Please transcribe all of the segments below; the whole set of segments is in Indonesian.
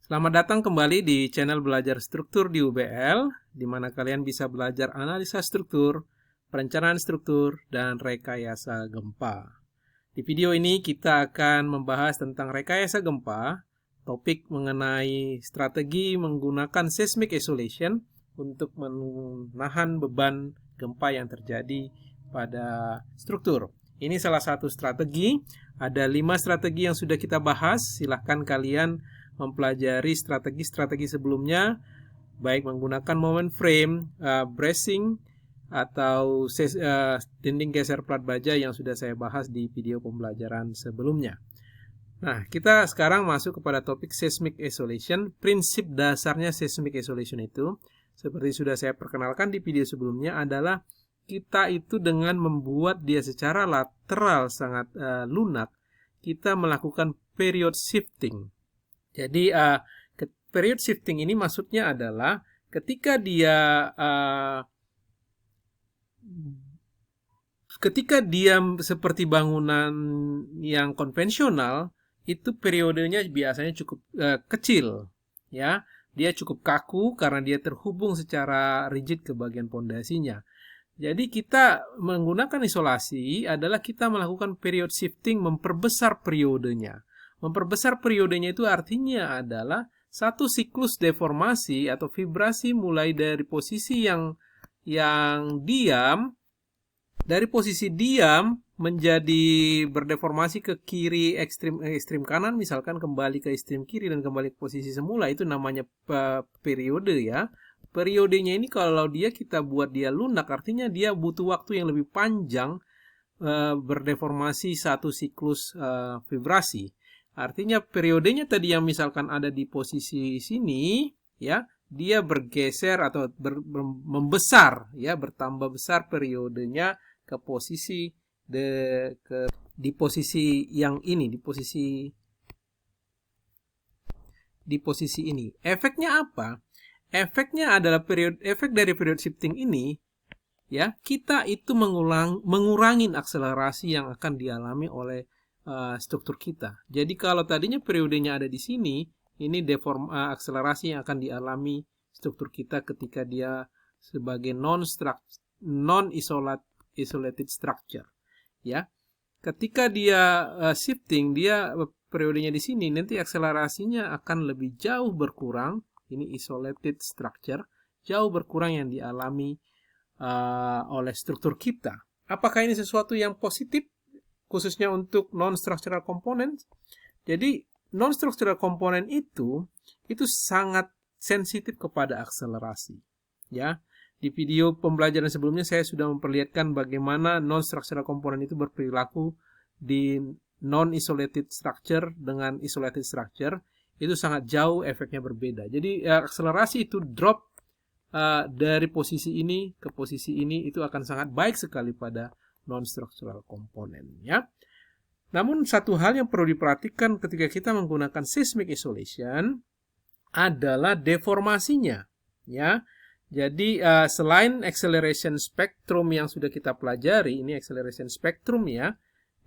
Selamat datang kembali di channel Belajar Struktur di UBL, di mana kalian bisa belajar analisa struktur, perencanaan struktur, dan rekayasa gempa. Di video ini kita akan membahas tentang rekayasa gempa, topik mengenai strategi menggunakan seismic isolation untuk menahan beban gempa yang terjadi pada struktur. Ini salah satu strategi, ada 5 strategi yang sudah kita bahas, silahkan kalian mempelajari strategi-strategi sebelumnya, baik menggunakan moment frame, bracing, atau dinding geser plat baja yang sudah saya bahas di video pembelajaran sebelumnya. Nah, kita sekarang masuk kepada topik seismic isolation. Prinsip dasarnya seismic isolation itu, seperti sudah saya perkenalkan di video sebelumnya, adalah kita itu dengan membuat dia secara lateral sangat lunak, kita melakukan period shifting. Jadi period shifting ini maksudnya adalah ketika dia seperti bangunan yang konvensional, itu periodenya biasanya cukup kecil, ya. Dia cukup kaku karena dia terhubung secara rigid ke bagian pondasinya. Jadi kita menggunakan isolasi adalah kita melakukan period shifting, memperbesar periodenya. Memperbesar periodenya itu artinya adalah satu siklus deformasi atau vibrasi mulai dari posisi yang diam, dari posisi diam menjadi berdeformasi ke kiri ekstrim kanan, misalkan kembali ke ekstrim kiri dan kembali ke posisi semula, itu namanya periode, ya. Periodenya ini kalau kita buat dia lunak, artinya dia butuh waktu yang lebih panjang berdeformasi satu siklus vibrasi. Artinya periodenya tadi yang misalkan ada di posisi sini, ya, dia bergeser atau membesar, ya, bertambah besar periodenya ke posisi di posisi yang ini, di posisi ini. Efeknya apa? Efeknya adalah efek dari period shifting ini, ya, kita itu mengurangi akselerasi yang akan dialami oleh struktur kita. Jadi kalau tadinya periodenya ada di sini, ini akselerasi yang akan dialami struktur kita ketika dia sebagai non-isolated structure, ya. Ketika dia shifting, dia periodenya di sini, nanti akselerasinya akan lebih jauh berkurang. Ini isolated structure, jauh berkurang yang dialami oleh struktur kita. Apakah ini sesuatu yang positif, khususnya untuk non-structural component? Jadi non-structural component itu sangat sensitif kepada akselerasi, ya. Di video pembelajaran sebelumnya saya sudah memperlihatkan bagaimana non-structural component itu berperilaku di non-isolated structure dengan isolated structure. Itu sangat jauh efeknya berbeda. Jadi akselerasi itu drop dari posisi ini ke posisi ini itu akan sangat baik sekali pada non-structural component, ya. Namun satu hal yang perlu diperhatikan ketika kita menggunakan seismic isolation adalah deformasinya, ya. Jadi selain acceleration spectrum yang sudah kita pelajari, ini acceleration spectrum, ya.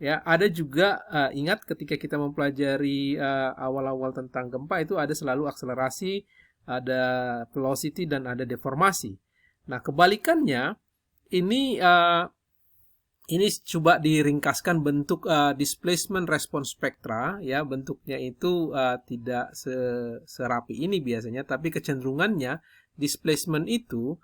Ya, ada juga ingat ketika kita mempelajari awal-awal tentang gempa itu ada selalu akselerasi, ada velocity dan ada deformasi. Nah, kebalikannya ini coba diringkaskan bentuk displacement response spectra, ya. Bentuknya itu tidak serapi ini biasanya, tapi kecenderungannya displacement itu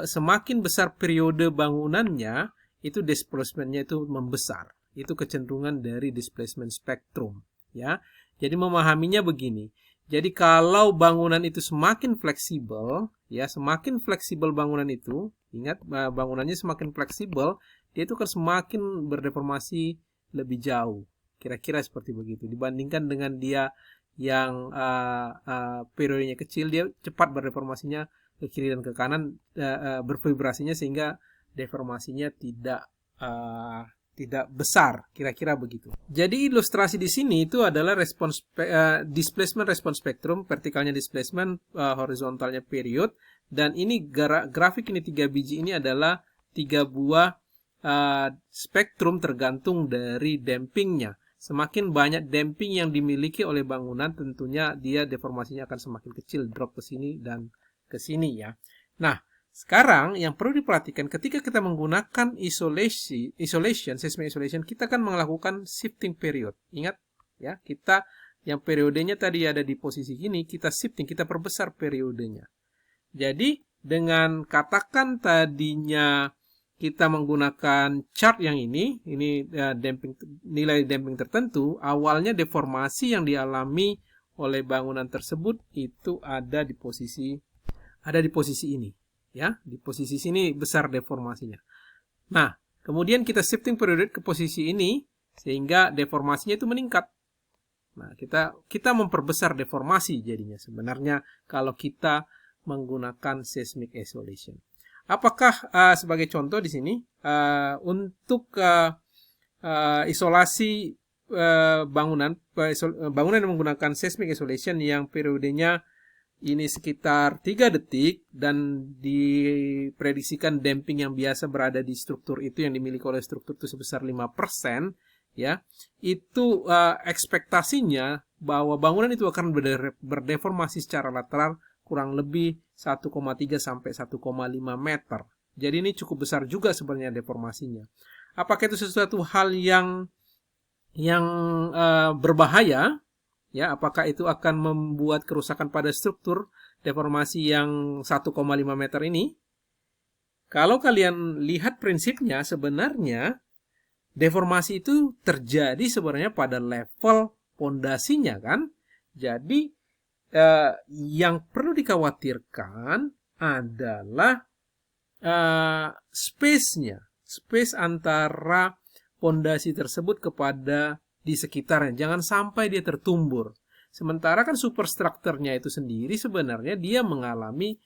semakin besar periode bangunannya, itu displacement-nya itu membesar. Itu kecenderungan dari displacement spectrum, ya. Jadi memahaminya begini. Jadi kalau bangunan itu semakin fleksibel, ya, semakin fleksibel bangunan itu, ingat bangunannya semakin fleksibel, dia itu akan semakin berdeformasi lebih jauh. Kira-kira seperti begitu. Dibandingkan dengan dia yang periodenya kecil, dia cepat berdeformasinya ke kiri dan ke kanan, bervibrasinya sehingga deformasinya tidak besar, kira-kira begitu. Jadi ilustrasi di sini itu adalah displacement response spectrum, vertikalnya displacement, horizontalnya period, dan ini grafik ini 3 biji ini adalah 3 buah spektrum tergantung dari dampingnya. semakin banyak damping yang dimiliki oleh bangunan, tentunya dia deformasinya akan semakin kecil, drop ke sini dan ke sini ya. Nah, sekarang yang perlu diperhatikan ketika kita menggunakan isolation, seismic isolation, kita kan melakukan shifting period. Ingat ya, kita yang periodenya tadi ada di posisi gini, kita shifting, kita perbesar periodenya. Jadi dengan katakan tadinya kita menggunakan chart yang ini nilai damping tertentu, awalnya deformasi yang dialami oleh bangunan tersebut itu ada di posisi ini, ya, di posisi sini besar deformasinya. Nah, kemudian kita shifting period ke posisi ini sehingga deformasinya itu meningkat. Nah, kita memperbesar deformasi jadinya sebenarnya kalau kita menggunakan seismic isolation. Apakah sebagai contoh di sini untuk isolasi bangunan yang menggunakan seismic isolation yang periodenya ini sekitar 3 detik dan diprediksikan damping yang biasa berada di struktur itu yang dimiliki oleh struktur itu sebesar 5%, ya. Itu ekspektasinya bahwa bangunan itu akan berdeformasi secara lateral kurang lebih 1,3 sampai 1,5 meter. Jadi ini cukup besar juga sebenarnya deformasinya. Apakah itu sesuatu hal yang berbahaya? Ya, apakah itu akan membuat kerusakan pada struktur deformasi yang 1,5 meter ini? Kalau kalian lihat prinsipnya, sebenarnya deformasi itu terjadi sebenarnya pada level pondasinya kan. Jadi yang perlu dikhawatirkan adalah space antara pondasi tersebut kepada di sekitarnya. Jangan sampai dia tertumbur. Sementara kan superstrukturnya itu sendiri sebenarnya dia mengalami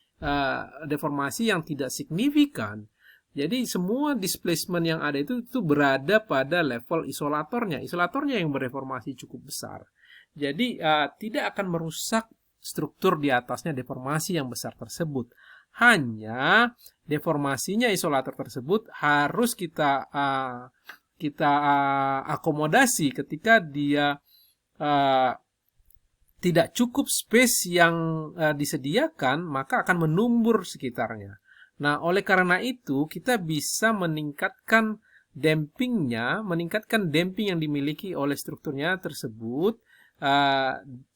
deformasi yang tidak signifikan. Jadi semua displacement yang ada itu berada pada level isolatornya. Isolatornya yang berdeformasi cukup besar. Jadi tidak akan merusak struktur di atasnya deformasi yang besar tersebut. Hanya deformasinya isolator tersebut harus kita akomodasi ketika dia tidak cukup space yang disediakan, maka akan menumbur sekitarnya. Nah, oleh karena itu kita bisa meningkatkan dampingnya, meningkatkan damping yang dimiliki oleh strukturnya tersebut,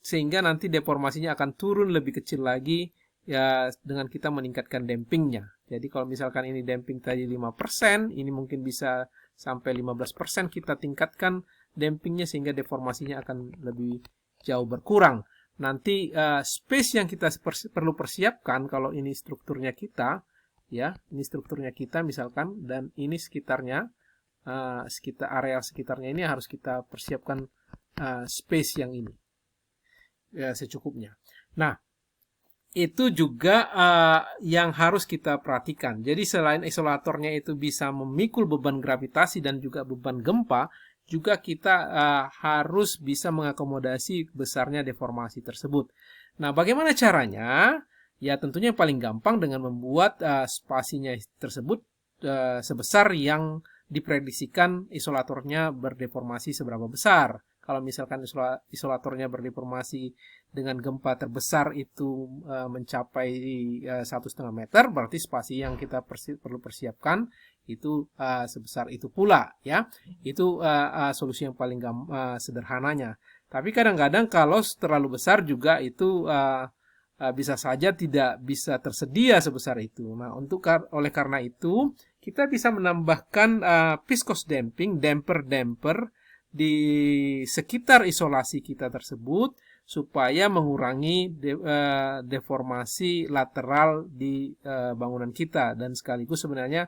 sehingga nanti deformasinya akan turun lebih kecil lagi ya dengan kita meningkatkan dampingnya. Jadi kalau misalkan ini damping tadi 5%, ini mungkin bisa sampai 15% kita tingkatkan dampingnya sehingga deformasinya akan lebih jauh berkurang. Nanti space yang kita perlu persiapkan kalau ini strukturnya kita, ya, ini strukturnya kita misalkan, dan ini sekitarnya, sekitar area sekitarnya ini harus kita persiapkan space yang ini ya, secukupnya. Nah, itu juga yang harus kita perhatikan. Jadi selain isolatornya itu bisa memikul beban gravitasi dan juga beban gempa, juga kita harus bisa mengakomodasi besarnya deformasi tersebut. Nah, bagaimana caranya? Ya, tentunya yang paling gampang dengan membuat spasinya tersebut sebesar yang diprediksikan isolatornya berdeformasi seberapa besar. Kalau misalkan isolatornya berdeformasi dengan gempa terbesar itu mencapai 1,5 meter, berarti spasi yang kita perlu persiapkan itu sebesar itu pula, ya. Itu solusi yang paling sederhananya. Tapi kadang-kadang kalau terlalu besar juga itu bisa saja tidak bisa tersedia sebesar itu. Nah, oleh karena itu kita bisa menambahkan viscous damping, damper di sekitar isolasi kita tersebut supaya mengurangi deformasi lateral di bangunan kita, dan sekaligus sebenarnya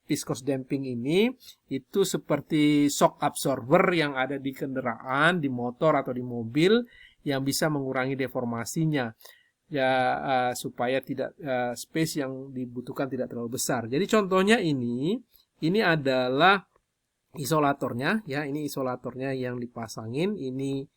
viscous damping ini itu seperti shock absorber yang ada di kendaraan, di motor atau di mobil yang bisa mengurangi deformasinya ya, supaya tidak space yang dibutuhkan tidak terlalu besar. Jadi contohnya ini adalah isolatornya ya, ini isolatornya yang dipasangin, ini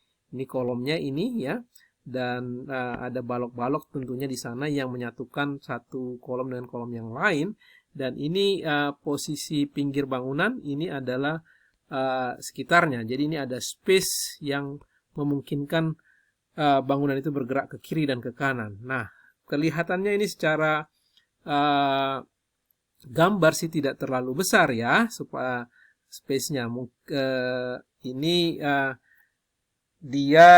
kolomnya ini ya, dan ada balok-balok tentunya di sana yang menyatukan satu kolom dengan kolom yang lain, dan ini posisi pinggir bangunan ini adalah sekitarnya. Jadi ini ada space yang memungkinkan bangunan itu bergerak ke kiri dan ke kanan. Nah, kelihatannya ini secara gambar sih tidak terlalu besar ya, supaya space-nya. Ini dia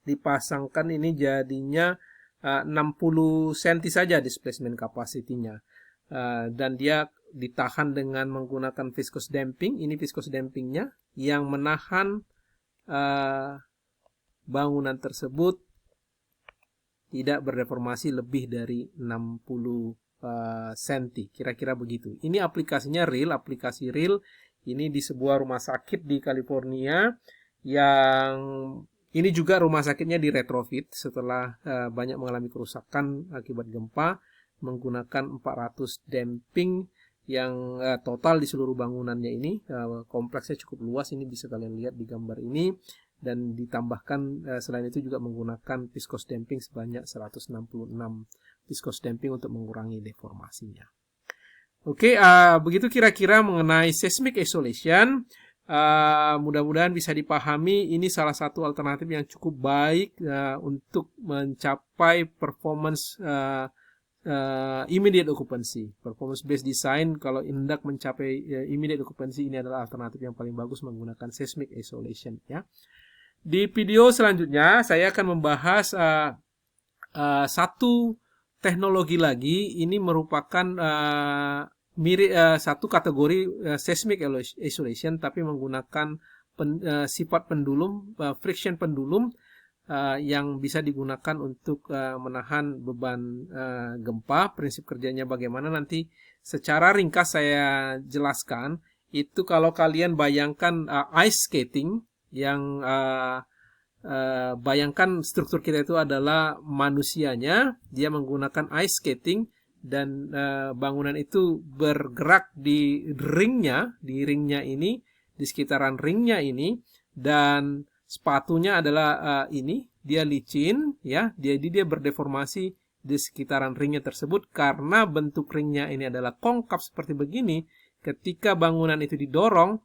dipasangkan ini jadinya 60 cm saja displacement capacity-nya. Dan dia ditahan dengan menggunakan viscous damping. Ini viscous dampingnya yang menahan bangunan tersebut tidak berdeformasi lebih dari 60 cm. Kira-kira begitu. Ini aplikasinya real, aplikasi real. Ini di sebuah rumah sakit di California yang ini juga rumah sakitnya di retrofit setelah banyak mengalami kerusakan akibat gempa menggunakan 400 damping yang total di seluruh bangunannya ini. Kompleksnya cukup luas, ini bisa kalian lihat di gambar ini, dan ditambahkan selain itu juga menggunakan viscous damping sebanyak 166 viscous damping untuk mengurangi deformasinya. Oke, begitu kira-kira mengenai seismic isolation. Mudah-mudahan bisa dipahami. Ini salah satu alternatif yang cukup baik untuk mencapai performance immediate occupancy. Performance based design kalau hendak mencapai immediate occupancy, ini adalah alternatif yang paling bagus menggunakan seismic isolation ya. Di video selanjutnya saya akan membahas satu teknologi lagi. Ini merupakan satu kategori seismic isolation tapi menggunakan sifat pendulum, friction pendulum yang bisa digunakan untuk menahan beban gempa. Prinsip kerjanya bagaimana nanti secara ringkas saya jelaskan. Itu kalau kalian bayangkan ice skating yang bayangkan struktur kita itu adalah manusianya, dia menggunakan ice skating dan bangunan itu bergerak di ringnya ini, di sekitaran ringnya ini, dan sepatunya adalah ini, dia licin ya, jadi dia berdeformasi di sekitaran ringnya tersebut. Karena bentuk ringnya ini adalah konkav seperti begini, ketika bangunan itu didorong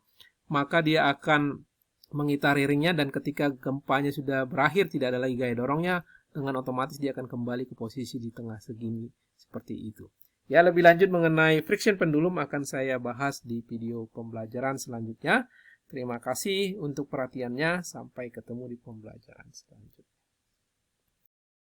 maka dia akan mengitari ringnya, dan ketika gempanya sudah berakhir tidak ada lagi gaya dorongnya, dengan otomatis dia akan kembali ke posisi di tengah segini seperti itu. Ya, lebih lanjut mengenai friction pendulum akan saya bahas di video pembelajaran selanjutnya. Terima kasih untuk perhatiannya. Sampai ketemu di pembelajaran selanjutnya.